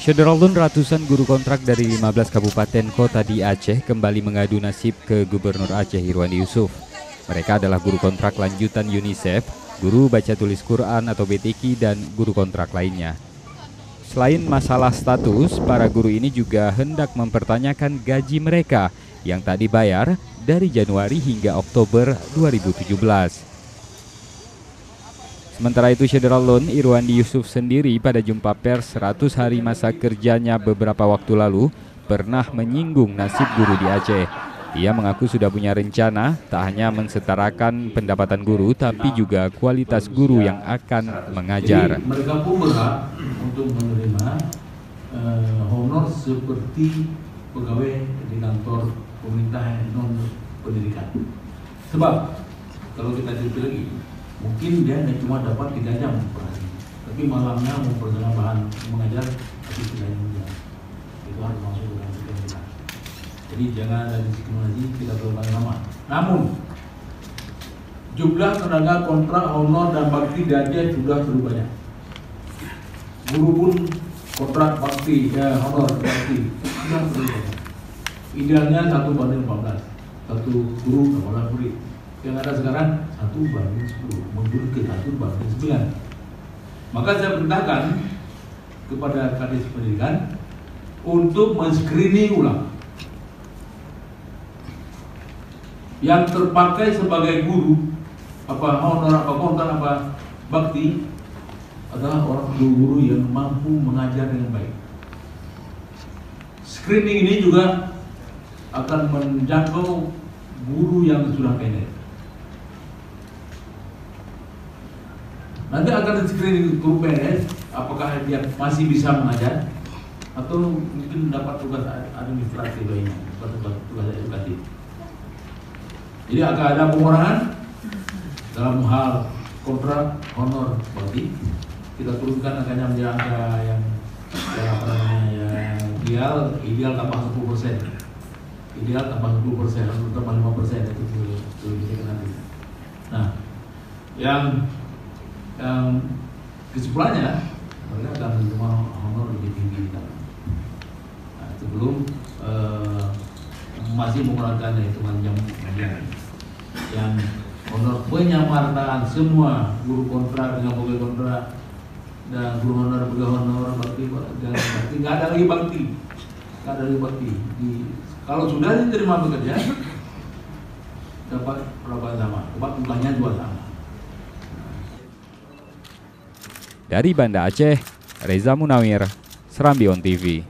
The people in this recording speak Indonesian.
Syederalun ratusan guru kontrak dari 15 kabupaten kota di Aceh kembali mengadu nasib ke Gubernur Aceh Irwandi Yusuf. Mereka adalah guru kontrak lanjutan UNICEF, guru baca tulis Quran atau BTQ, dan guru kontrak lainnya. Selain masalah status, para guru ini juga hendak mempertanyakan gaji mereka yang tak dibayar dari Januari hingga Oktober 2017. Sementara itu, Syederalun Irwandi Yusuf sendiri pada jumpa pers 100 hari masa kerjanya beberapa waktu lalu pernah menyinggung nasib guru di Aceh. Ia mengaku sudah punya rencana tak hanya mensetarakan pendapatan guru tapi juga kualitas guru yang akan mengajar. Jadi, mereka pun berhak untuk menerima honor seperti pegawai di kantor pemerintah non pendidikan. Sebab kalau kita cerita lagi, mungkin dia hanya cuma dapat 3 jam per hari, tapi malamnya memperdalam bahan mengajar tapi tidak jam. Itu harus masuk dalam kita. Jadi jangan ada diskriminasi, kita terlalu lama. Namun jumlah tenaga kontrak honor dan bakti di Aceh sudah terlalu banyak. Guru pun kontrak bakti, honor bakti sudah terlalu banyak. Idealnya 1/14, satu guru kepala murid. Yang ada sekarang 1/10, mundur ke 1/9. Maka saya perintahkan kepada Kadis Pendidikan untuk men-screening ulang yang terpakai sebagai guru, apa honor, apa kontrak, apa bakti, adalah orang guru yang mampu mengajar dengan baik. Screening ini juga akan menjangkau guru yang sudah PNS. Nanti akan di-screening guru PNS, apakah dia masih bisa mengajar atau mungkin dapat tugas administrasi lainnya, tugas edukatif. Jadi akan ada pengurangan dalam hal kontrak honor bakti. Kita turunkan angkanya menjadi angka yang ideal tambah 10%, ideal tambah 10%, atau tambah 5% itu bisa nanti. Nah, yang kesimpulannya mereka akan menerima honor lebih tinggi. Nah, sebelum masih menggunakan hitungan jam yang honor penyamartaan semua guru kontrak dengan pegawai kontrak dan guru honor pegawai honor bakti nggak ada lagi bakti, kalau sudah diterima bekerja dapat perlakuan sama, upahnya juga sama. Dari Banda Aceh, Reza Munawir, Serambi On TV.